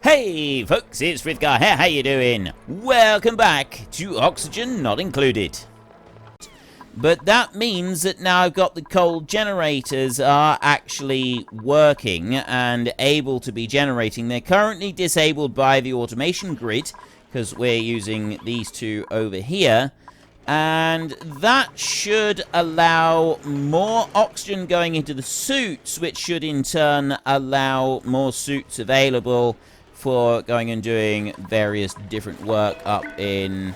Hey folks, it's Frithgar here, how you doing? Welcome back to Oxygen Not Included. But that means that now I've got the coal generators are actually working and able to be generating. They're currently disabled by the automation grid, because we're using these two over here. And that should allow more oxygen going into the suits, which should in turn allow more suits available for going and doing various different work up in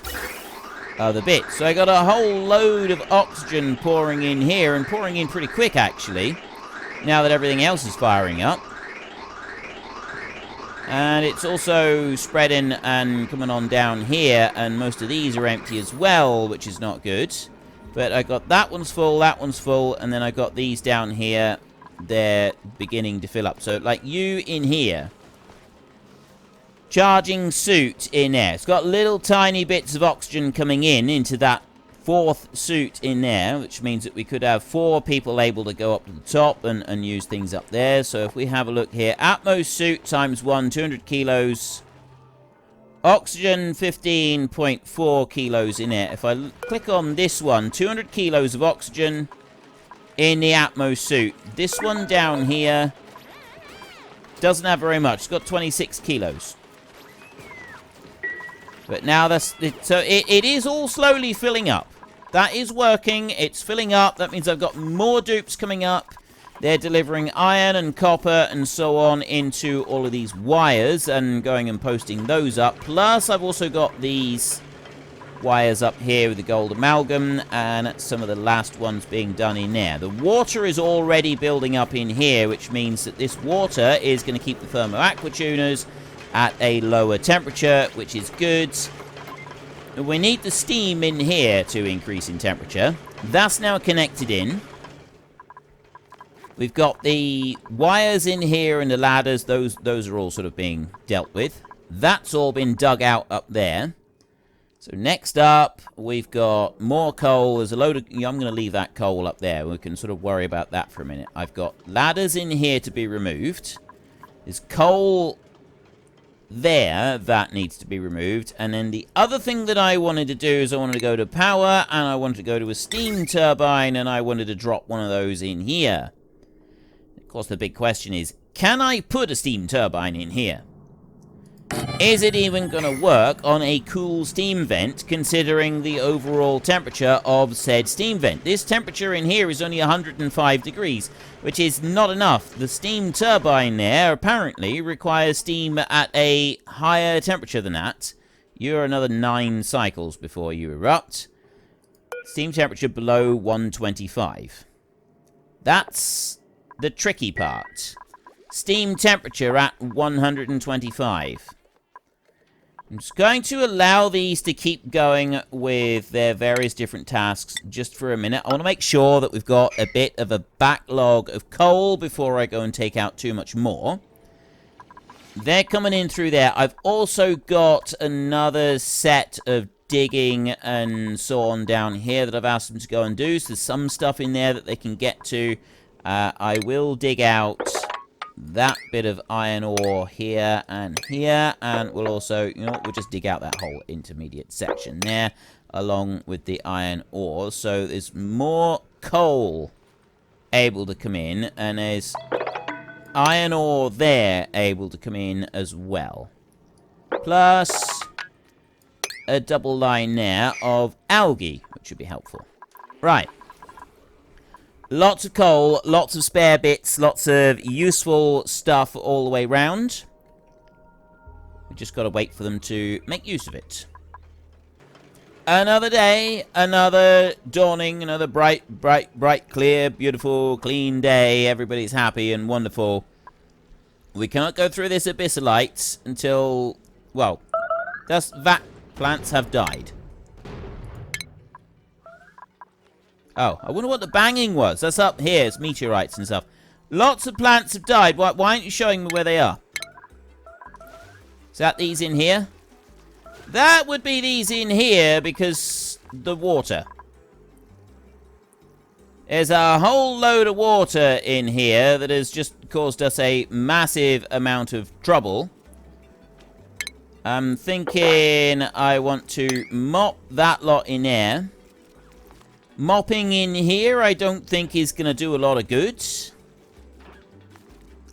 other bits. So I got a whole load of oxygen pouring in here, and pouring in pretty quick actually, now that everything else is firing up. And it's also spreading and coming on down here, and most of these are empty as well, which is not good. But I got that one's full, and then I got these down here. They're beginning to fill up. So like you in here, charging suit in there. It's got little tiny bits of oxygen coming in into that fourth suit in there, which means that we could have 4 people able to go up to the top and use things up there. So if we have a look here, Atmos suit times 1, 200 kilos. Oxygen, 15.4 kilos in there. If I click on this one, 200 kilos of oxygen in the Atmos suit. This one down here doesn't have very much. It's got 26 kilos. But now that's it, so it is all slowly filling up. That is working. It's filling up. That means I've got more dupes coming up. They're delivering iron and copper and so on into all of these wires and going and posting those up. Plus, I've also got these wires up here with the gold amalgam and some of the last ones being done in there. The water is already building up in here, which means that this water is going to keep the thermo aqua tuners at a lower temperature, which is good. We need the steam in here to increase in temperature. That's now connected in. We've got the wires in here and the ladders. Those are all sort of being dealt with. That's all been dug out up there. So next up, we've got more coal. There's a load of... I'm going to leave that coal up there. We can sort of worry about that for a minute. I've got ladders in here to be removed. There's coal there that needs to be removed. And then the other thing that I wanted to do is I wanted to go to power, and I wanted to go to a steam turbine, and I wanted to drop one of those in here. Of course, the big question is, can I put a steam turbine in here? Is it even going to work on a cool steam vent, considering the overall temperature of said steam vent? This temperature in here is only 105 degrees, which is not enough. The steam turbine there apparently requires steam at a higher temperature than that. You're another 9 cycles before you erupt. Steam temperature below 125. That's the tricky part. Steam temperature at 125. I'm just going to allow these to keep going with their various different tasks just for a minute. I want to make sure that we've got a bit of a backlog of coal before I go and take out too much more. They're coming in through there. I've also got another set of digging and so on down here that I've asked them to go and do. So there's some stuff in there that they can get to. I will dig out that bit of iron ore here, and we'll also, we'll just dig out that whole intermediate section there, along with the iron ore. So there's more coal able to come in, and there's iron ore there able to come in as well. Plus a double line there of algae, which should be helpful. Right. Lots of coal, lots of spare bits, lots of useful stuff all the way round. We just got to wait for them to make use of it. Another day, another dawning, another bright, clear, beautiful, clean day. Everybody's happy and wonderful. We can't go through this abyssalite until, well, that plants have died. Oh, I wonder what the banging was. That's up here. It's meteorites and stuff. Lots of plants have died. Why aren't you showing me where they are? Is that these in here? That would be these in here because the water. There's a whole load of water in here that has just caused us a massive amount of trouble. I'm thinking I want to mop that lot in there. Mopping in here I don't think is going to do a lot of good.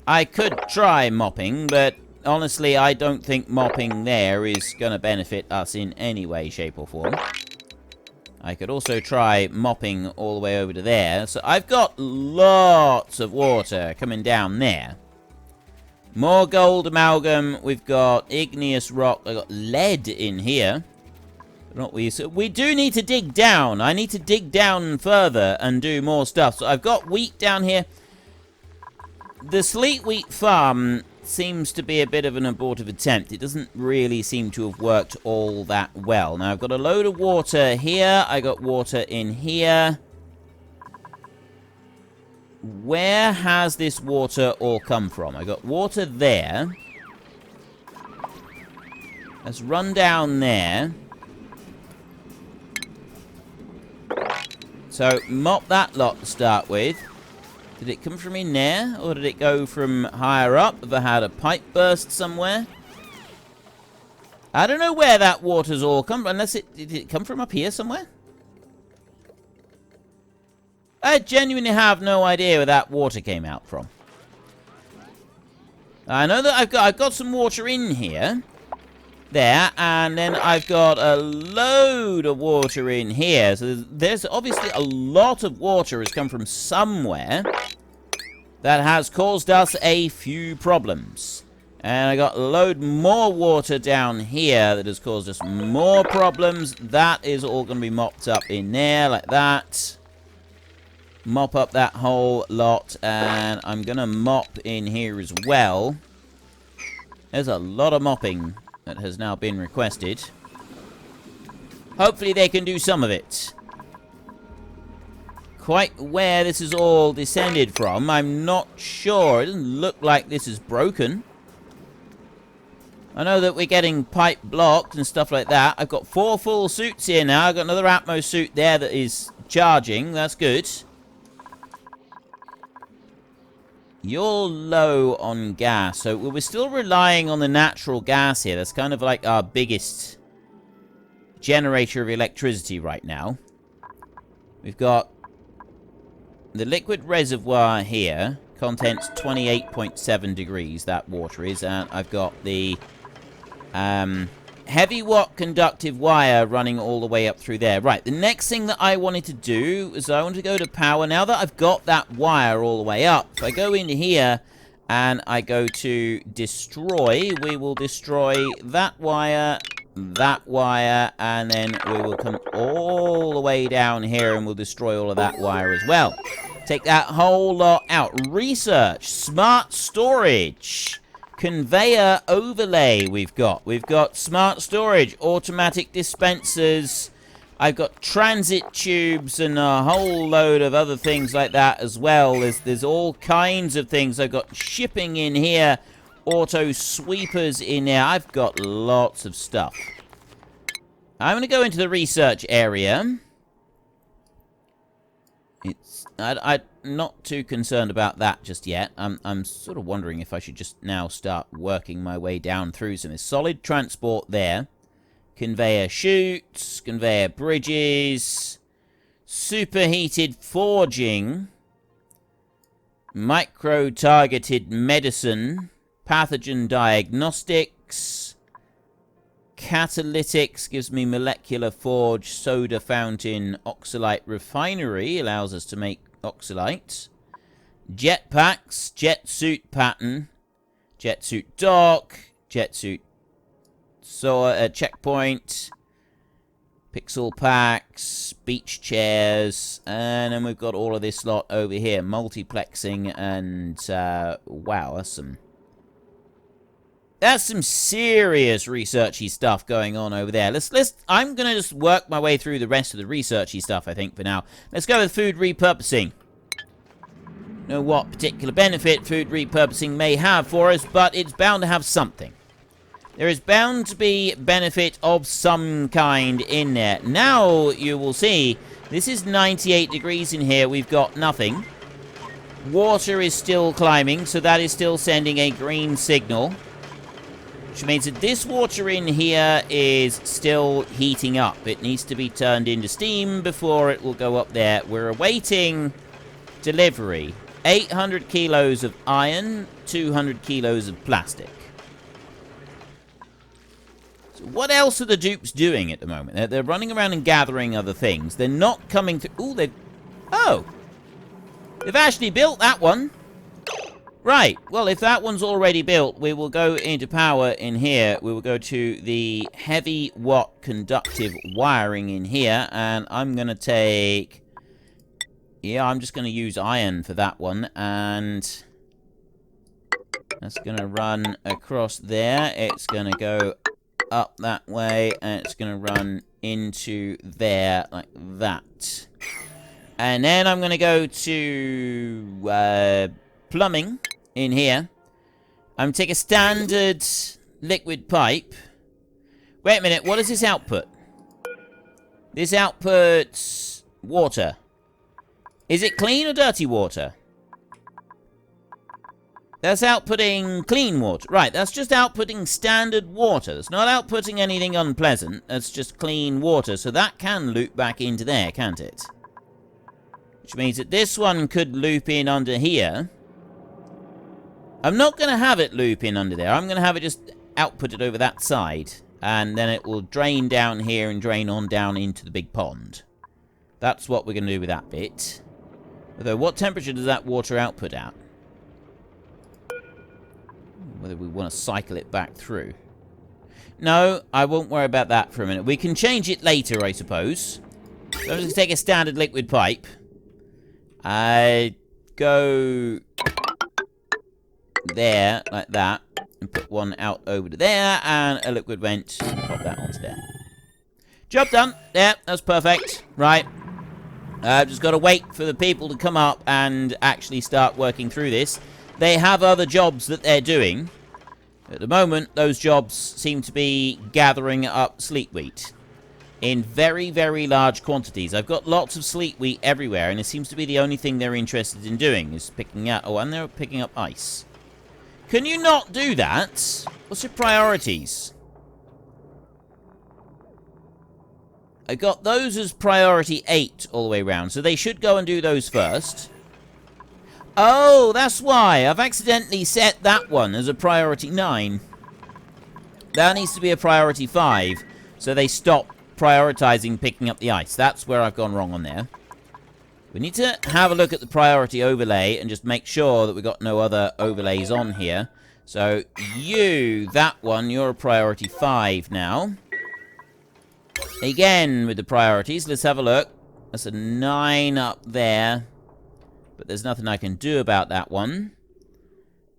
I could try mopping, but honestly I don't think mopping there is going to benefit us in any way, shape or form. I could also try mopping all the way over to there. So I've got lots of water coming down there. More gold amalgam. We've got igneous rock. I've got lead in here. So we do need to dig down. I need to dig down further and do more stuff. So I've got wheat down here. The sleet wheat farm seems to be a bit of an abortive attempt. It doesn't really seem to have worked all that well. Now I've got a load of water here. I got water in here. Where has this water all come from? I got water there. Let's run down there. So mop that lot to start with. Did it come from in there, or did it go from higher up? Have I had a pipe burst somewhere? I don't know where that water's all come from, unless did it come from up here somewhere? I genuinely have no idea where that water came out from. I know that I've got some water in here. There, and then I've got a load of water in here. So there's obviously a lot of water has come from somewhere that has caused us a few problems. And I got a load more water down here that has caused us more problems. That is all going to be mopped up in there like that. Mop up that whole lot, and I'm going to mop in here as well. There's a lot of mopping that has now been requested. Hopefully they can do some of it. Quite where this is all descended from, I'm not sure. It doesn't look like this is broken. I know that we're getting pipe blocked and stuff like that. I've got 4 full suits here now. I've got another Atmos suit there that is charging. That's good. You're low on gas, so we're still relying on the natural gas here. That's kind of like our biggest generator of electricity right now. We've got the liquid reservoir here. Contents 28.7 degrees, that water is. And I've got the heavy watt conductive wire running all the way up through there. Right, the next thing that I wanted to do is I want to go to power. Now that I've got that wire all the way up, if I go in here and I go to destroy, we will destroy that wire, and then we will come all the way down here and we'll destroy all of that wire as well. Take that whole lot out. Research, smart storage. Conveyor overlay we've got. We've got smart storage, automatic dispensers. I've got transit tubes and a whole load of other things like that as well. There's all kinds of things. I've got shipping in here, auto sweepers in there. I've got lots of stuff. I'm going to go into the research area. I'm not too concerned about that just yet. I'm sort of wondering if I should just now start working my way down through some. There's solid transport there. Conveyor chutes, conveyor bridges, superheated forging, micro-targeted medicine, pathogen diagnostics, catalytics gives me molecular forge, soda fountain, oxalite refinery, allows us to make oxalite. Jetpacks, jet suit pattern, jet suit dock, jet suit checkpoint, pixel packs, beach chairs, and then we've got all of this lot over here, multiplexing, and wow, that's some serious researchy stuff going on over there. I'm gonna just work my way through the rest of the researchy stuff, I think, for now. Let's go with food repurposing. Know what particular benefit food repurposing may have for us, but it's bound to have something. There is bound to be benefit of some kind in there. Now you will see, this is 98 degrees in here. We've got nothing. Water is still climbing, so that is still sending a green signal. Which means that this water in here is still heating up. It needs to be turned into steam before it will go up there. We're awaiting delivery. 800 kilos of iron, 200 kilos of plastic. So what else are the dupes doing at the moment? They're running around and gathering other things. They're not coming through. Ooh, oh! They've actually built that one. Right, well, if that one's already built, we will go into power in here. We will go to the heavy watt conductive wiring in here, and I'm going to take... Yeah, I'm just going to use iron for that one, and that's going to run across there. It's going to go up that way, and it's going to run into there like that. And then I'm going to go to plumbing in here. I'm going to take a standard liquid pipe. Wait a minute, what does this output? This outputs water. Is it clean or dirty water? That's outputting clean water. Right, that's just outputting standard water. It's not outputting anything unpleasant. That's just clean water. So that can loop back into there, can't it? Which means that this one could loop in under here. I'm not going to have it loop in under there. I'm going to have it just output it over that side. And then it will drain down here and drain on down into the big pond. That's what we're going to do with that bit. Although, what temperature does that water output at? Whether we want to cycle it back through. No, I won't worry about that for a minute. We can change it later, I suppose. So I'm just going to take a standard liquid pipe. I go there, like that, and put one out over to there, and a liquid vent, pop that onto there. Job done. There, that's perfect. Right. I've just got to wait for the people to come up and actually start working through this. They have other jobs that they're doing. At the moment, those jobs seem to be gathering up sleet wheat in very, very large quantities. I've got lots of sleet wheat everywhere, and it seems to be the only thing they're interested in doing is picking up... Oh, and they're picking up ice. Can you not do that? What's your priorities? I got those as priority 8 all the way around, so they should go and do those first. Oh, that's why. I've accidentally set that one as a priority 9. That needs to be a priority 5, so they stop prioritizing picking up the ice. That's where I've gone wrong on there. We need to have a look at the priority overlay and just make sure that we've got no other overlays on here. So, you, that one, you're a priority 5 now. Again, with the priorities, let's have a look. That's a 9 up there. But there's nothing I can do about that one.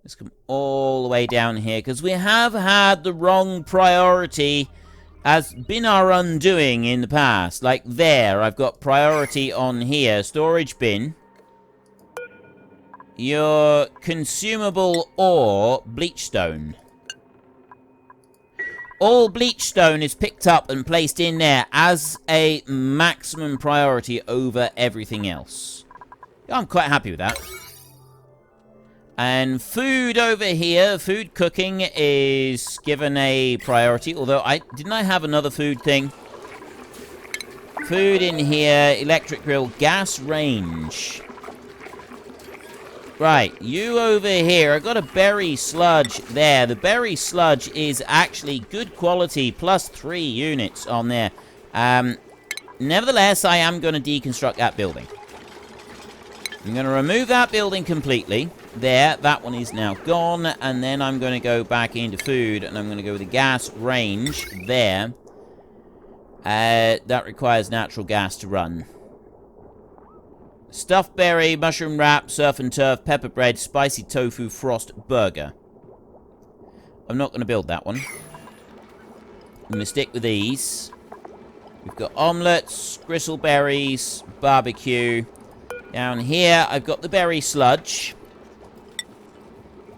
Let's come all the way down here, because we have had the wrong priority has been our undoing in the past. Like there, I've got priority on here. Storage bin. Your consumable ore, bleachstone. All bleachstone is picked up and placed in there as a maximum priority over everything else. I'm quite happy with that. And food over here, food cooking is given a priority. Although, didn't I have another food thing? Food in here, electric grill, gas range. Right, you over here, I've got a berry sludge there. The berry sludge is actually good quality, plus 3 units on there. Nevertheless, I am going to deconstruct that building. I'm going to remove that building completely. There, that one is now gone. And then I'm going to go back into food, and I'm going to go with the gas range there. That requires natural gas to run. Stuffed berry, mushroom wrap, surf and turf, pepper bread, spicy tofu, frost burger. I'm not going to build that one. I'm going to stick with these. We've got omelets, gristleberries, barbecue. Down here, I've got the berry sludge.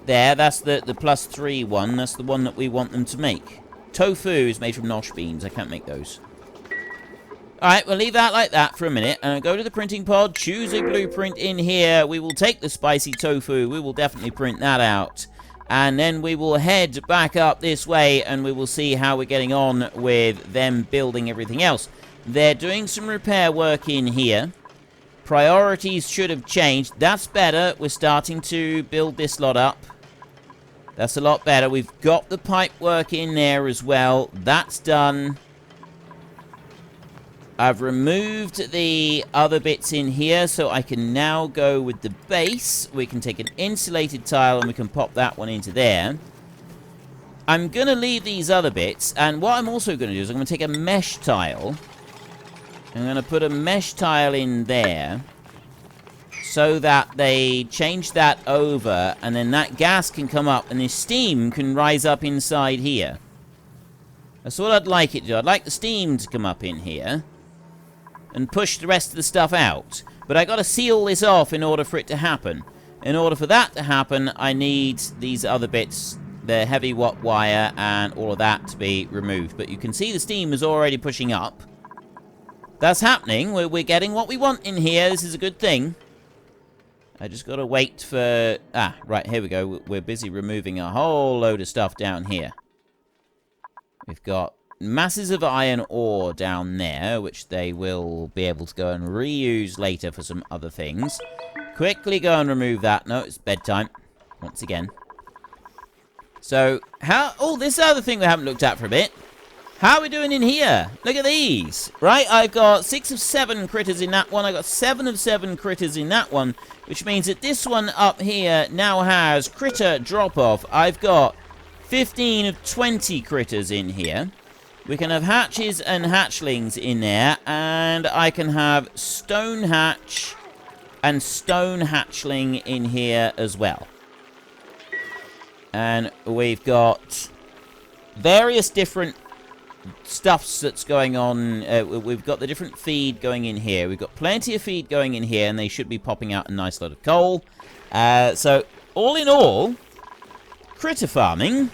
There, that's the plus 3 one. That's the one that we want them to make. Tofu is made from nosh beans. I can't make those. Alright, we'll leave that like that for a minute. And I'll go to the printing pod, choose a blueprint in here. We will take the spicy tofu. We will definitely print that out. And then we will head back up this way, and we will see how we're getting on with them building everything else. They're doing some repair work in here. Priorities should have changed. That's better. We're starting to build this lot up. That's a lot better. We've got the pipe work in there as well. That's done. I've removed the other bits in here, so I can now go with the base. We can take an insulated tile and we can pop that one into there. I'm going to leave these other bits, and what I'm also going to do is I'm going to take a mesh tile. I'm going to put a mesh tile in there so that they change that over, and then that gas can come up and the steam can rise up inside here. That's what I'd like it to do. I'd like the steam to come up in here and push the rest of the stuff out. But I got to seal this off in order for it to happen. In order for that to happen, I need these other bits, the heavy watt wire and all of that, to be removed. But you can see the steam is already pushing up. That's happening. We're getting what we want in here. This is a good thing. I just got to wait for... Ah, right, here we go. We're busy removing a whole load of stuff down here. We've got masses of iron ore down there, which they will be able to go and reuse later for some other things. Quickly go and remove that. No, it's bedtime. Once again. So, how... Oh, this other thing we haven't looked at for a bit. How are we doing in here? Look at these. Right, I've got 6 of 7 critters in that one. I've got 7 of 7 critters in that one, which means that this one up here now has critter drop-off. I've got 15 of 20 critters in here. We can have hatches and hatchlings in there, and I can have stone hatch and stone hatchling in here as well. And we've got various different stuffs that's going on. We've got the different feed going in here. We've got plenty of feed going in here, and they should be popping out a nice lot of coal. So, all in all, critter farming...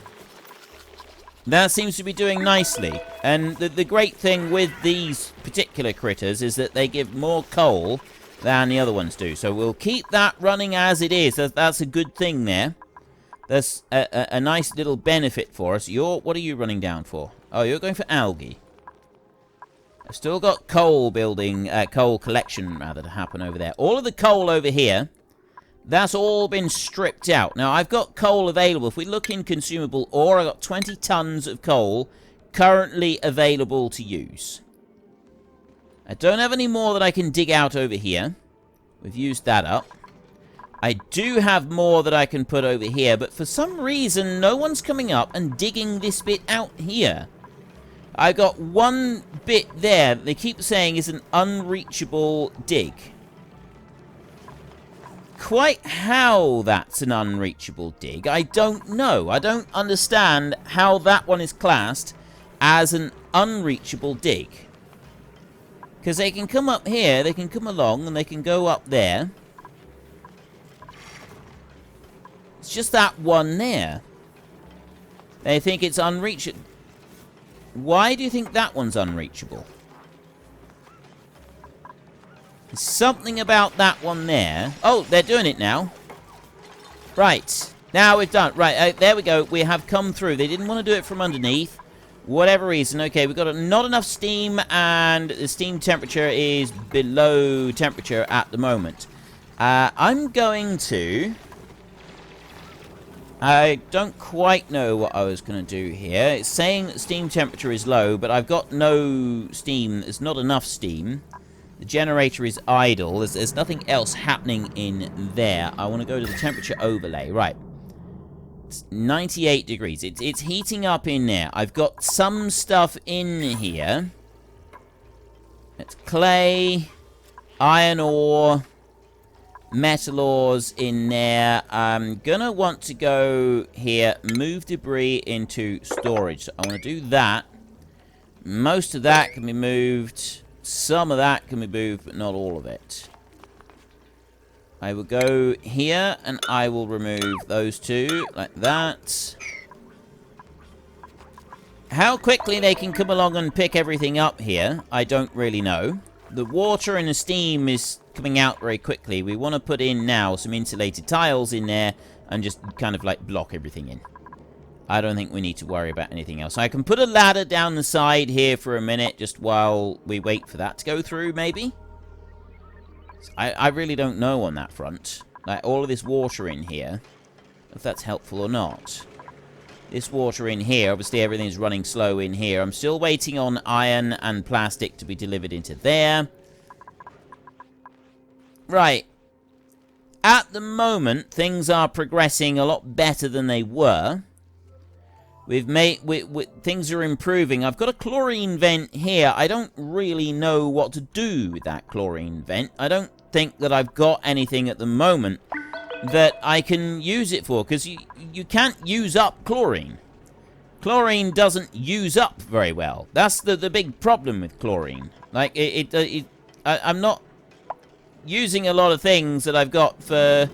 that seems to be doing nicely. And the great thing with these particular critters is that they give more coal than the other ones do. So we'll keep that running as it is. That's a good thing there. That's a nice little benefit for us. What are you running down for? Oh, you're going for algae. I've still got coal building, coal collection, rather, to happen over there. All of the coal over here... that's all been stripped out. Now, I've got coal available. If we look in consumable ore, I've got 20 tons of coal currently available to use. I don't have any more that I can dig out over here. We've used that up. I do have more that I can put over here, but for some reason, no one's coming up and digging this bit out here. I've got one bit there that they keep saying is an unreachable dig. Quite how that's an unreachable dig, I don't know. I don't understand how that one is classed as an unreachable dig. Because they can come up here, they can come along, and they can go up there. It's just that one there. They think it's unreachable. Why do you think that one's unreachable? There's something about that one there. Oh, they're doing it now. Right. Now we've done. Right, there we go. We have come through. They didn't want to do it from underneath. Whatever reason. Okay, we've got not enough steam, and the steam temperature is below temperature at the moment. I'm going to... I don't quite know what I was going to do here. It's saying that steam temperature is low, but I've got no steam. There's not enough steam. The generator is idle. There's nothing else happening in there. I want to go to the temperature overlay. Right. It's 98 degrees. It's heating up in there. I've got some stuff in here. It's clay, iron ore, metal ores in there. I'm gonna want to go here, move debris into storage. So I want to do that. Most of that can be moved. Some of that can be moved, but not all of it. I will go here, and I will remove those two, like that. How quickly they can come along and pick everything up here, I don't really know. The water and the steam is coming out very quickly. We want to put in now some insulated tiles in there, and just kind of like block everything in. I don't think we need to worry about anything else. I can put a ladder down the side here for a minute, just while we wait for that to go through, maybe? I really don't know on that front. Like, all of this water in here, if that's helpful or not. This water in here, obviously everything's running slow in here. I'm still waiting on iron and plastic to be delivered into there. Right. At the moment, things are progressing a lot better than they were. Things are improving. I've got a chlorine vent here. I don't really know what to do with that chlorine vent. I don't think that I've got anything at the moment that I can use it for, because you can't use up chlorine. Chlorine doesn't use up very well. That's the big problem with chlorine. Like, I'm not using a lot of things that I've got for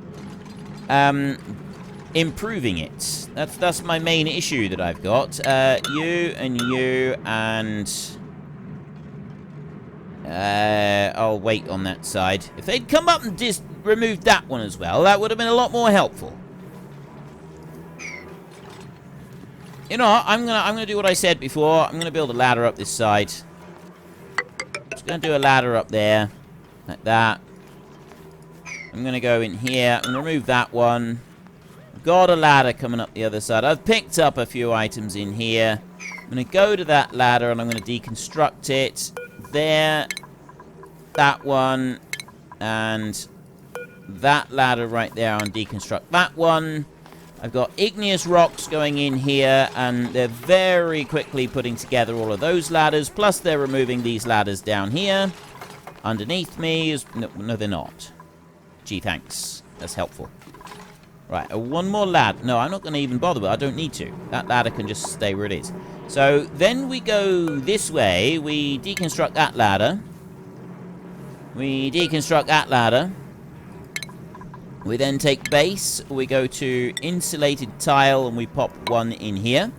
improving it. That's my main issue that I've got. You and you and I'll wait on that side. If they'd come up and just removed that one as well, that would have been a lot more helpful. You know what? I'm gonna do what I said before. I'm gonna build a ladder up this side. Just gonna do a ladder up there, like that. I'm gonna go in here and remove that one. Got a ladder coming up the other side. I've picked up a few items in here. I'm going to go to that ladder and I'm going to deconstruct it. There. That one. And that ladder right there. I'll deconstruct that one. I've got igneous rocks going in here. And they're very quickly putting together all of those ladders. Plus they're removing these ladders down here. Underneath me. No, they're not. Gee, thanks. That's helpful. Right, one more ladder. No, I'm not going to even bother with it. I don't need to. That ladder can just stay where it is. So, then we go this way. We deconstruct that ladder. We deconstruct that ladder. We then take base. We go to insulated tile and we pop one in here.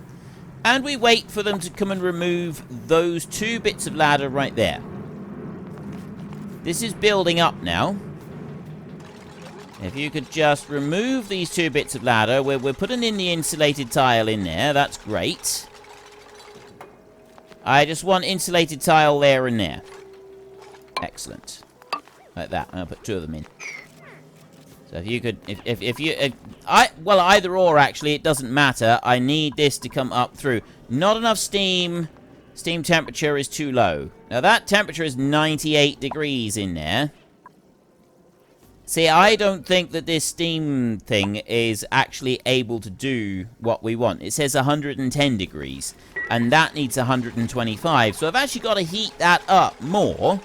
And we wait for them to come and remove those two bits of ladder right there. This is building up now. If you could just remove these two bits of ladder. We're putting in the insulated tile in there. That's great. I just want insulated tile there and there. Excellent. Like that. I'll put two of them in. So if you could... Well, either or, actually. It doesn't matter. I need this to come up through. Not enough steam. Steam temperature is too low. Now, that temperature is 98 degrees in there. See, I don't think that this steam thing is actually able to do what we want. It says 110 degrees, and that needs 125. So I've actually got to heat that up more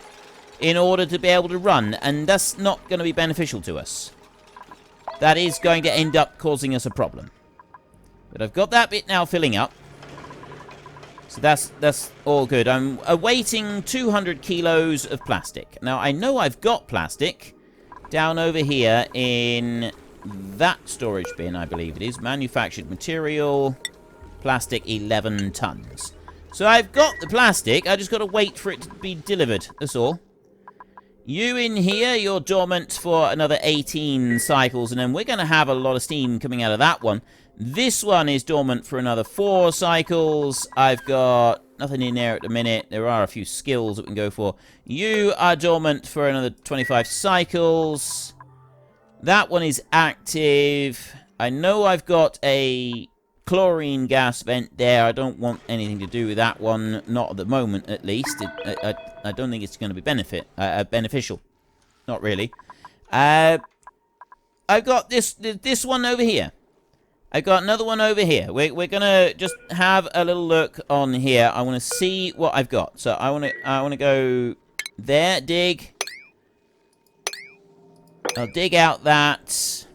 in order to be able to run, and that's not going to be beneficial to us. That is going to end up causing us a problem. But I've got that bit now filling up. So that's all good. I'm awaiting 200 kilos of plastic. Now, I know I've got plastic down over here in that storage bin, I believe it is. Manufactured material, plastic 11 tons. So I've got the plastic, I just got to wait for it to be delivered, that's all. You in here, you're dormant for another 18 cycles, and then we're going to have a lot of steam coming out of that one. This one is dormant for another 4 cycles. I've got nothing in there at the minute. There are a few skills that we can go for. You are dormant for another 25 cycles. That one is active. I know I've got a chlorine gas vent there. I don't want anything to do with that one. Not at the moment, at least. I don't think it's going to be beneficial. Not really. I've got this one over here. I've got another one over here. We're going to just have a little look on here. I want to see what I've got. So I want to go there, dig. I'll dig out that.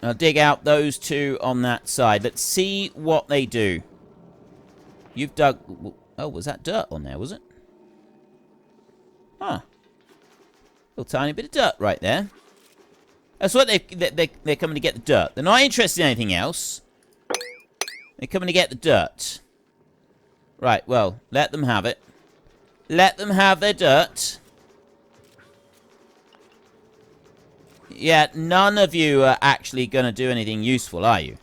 I'll dig out those two on that side. Let's see what they do. You've dug... Oh, was that dirt on there, was it? Huh. Little tiny bit of dirt right there. That's what they're coming to get the dirt. They're not interested in anything else. They're coming to get the dirt. Right, well, let them have it. Let them have their dirt. Yeah, none of you are actually going to do anything useful, are you?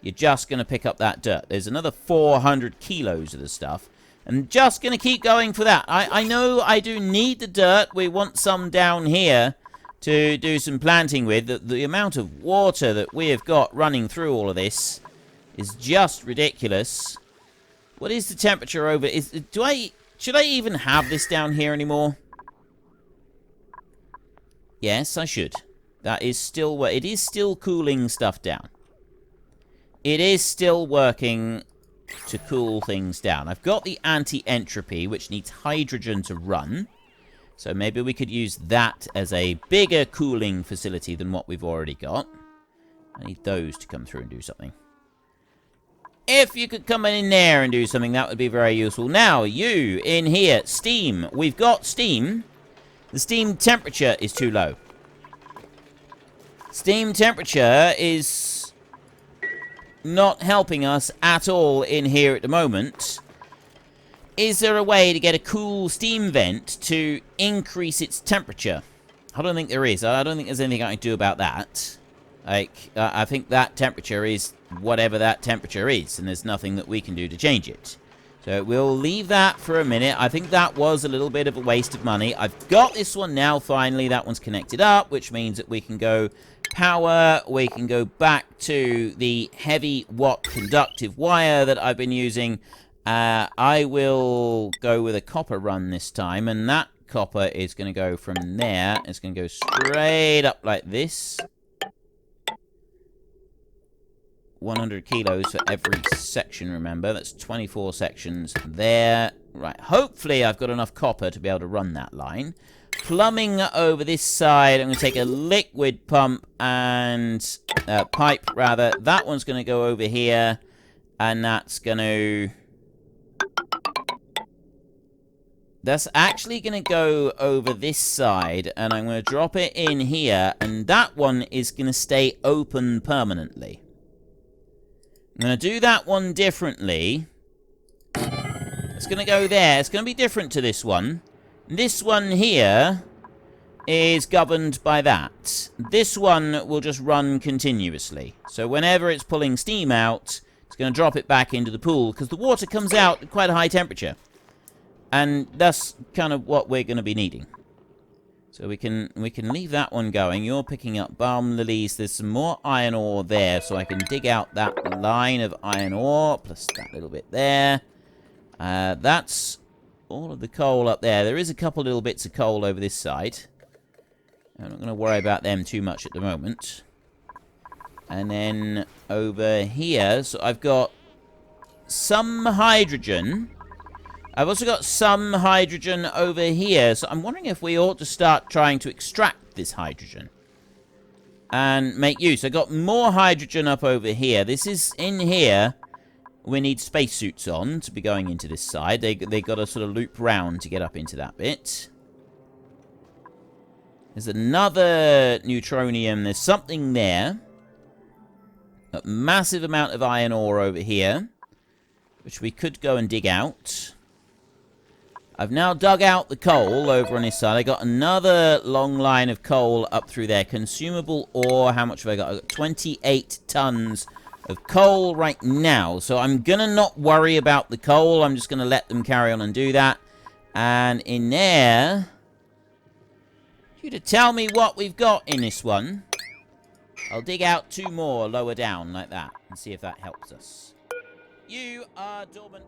You're just going to pick up that dirt. There's another 400 kilos of the stuff. I'm just going to keep going for that. I know I do need the dirt. We want some down here to do some planting with. The amount of water that we have got running through all of this is just ridiculous. What is the temperature over? Should I even have this down here anymore? Yes, I should. That is still it is still cooling stuff down. It is still working to cool things down. I've got the anti-entropy, which needs hydrogen to run. So maybe we could use that as a bigger cooling facility than what we've already got. I need those to come through and do something. If you could come in there and do something, that would be very useful. Now, you in here, steam. We've got steam. The steam temperature is too low. Steam temperature is not helping us at all in here at the moment. Is there a way to get a cool steam vent to increase its temperature? I don't think there is. I don't think there's anything I can do about that. I think that temperature is whatever that temperature is, and there's nothing that we can do to change it. So we'll leave that for a minute. I think that was a little bit of a waste of money. I've got this one now, finally. That one's connected up, which means that we can go power. We can go back to the heavy watt conductive wire that I've been using. I will go with a copper run this time, and that copper is going to go from there. It's going to go straight up like this. 100 kilos for every section, remember. That's 24 sections there. Right, hopefully I've got enough copper to be able to run that line. Plumbing over this side, I'm going to take a liquid pump and pipe, rather. That one's going to go over here, and that's going to... That's actually going to go over this side, and I'm going to drop it in here, and that one is going to stay open permanently. I'm going to do that one differently. It's going to go there. It's going to be different to this one. This one here is governed by that. This one will just run continuously. So whenever it's pulling steam out, it's going to drop it back into the pool, because the water comes out at quite a high temperature. And that's kind of what we're going to be needing. So we can leave that one going. You're picking up balm lilies. There's some more iron ore there, so I can dig out that line of iron ore, plus that little bit there. That's all of the coal up there. There is a couple little bits of coal over this side. I'm not going to worry about them too much at the moment. And then over here, so I've got some hydrogen. I've also got some hydrogen over here, so I'm wondering if we ought to start trying to extract this hydrogen and make use. I got more hydrogen up over here. This is in here. We need spacesuits on to be going into this side. They got to sort of loop round to get up into that bit. There's another neutronium. There's something there. A massive amount of iron ore over here, which we could go and dig out. I've now dug out the coal over on this side. I got another long line of coal up through there. Consumable ore, how much have I got? I've got 28 tons of coal right now. So I'm going to not worry about the coal. I'm just going to let them carry on and do that. And in there, you to tell me what we've got in this one. I'll dig out 2 more lower down like that and see if that helps us. You are dormant.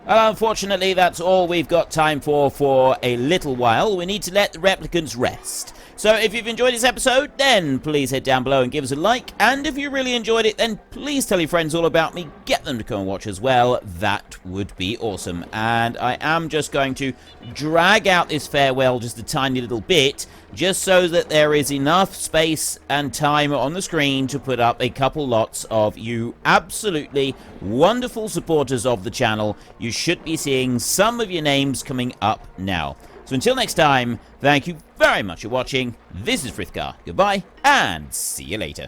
Well, unfortunately, that's all we've got time for a little while. We need to let the replicants rest. So if you've enjoyed this episode, then please head down below and give us a like. And if you really enjoyed it, then please tell your friends all about me. Get them to come and watch as well. That would be awesome. And I am just going to drag out this farewell just a tiny little bit, just so that there is enough space and time on the screen to put up a couple lots of you absolutely wonderful supporters of the channel. You should be seeing some of your names coming up now. So until next time, thank you very much for watching. This is Frithgar. Goodbye, and see you later.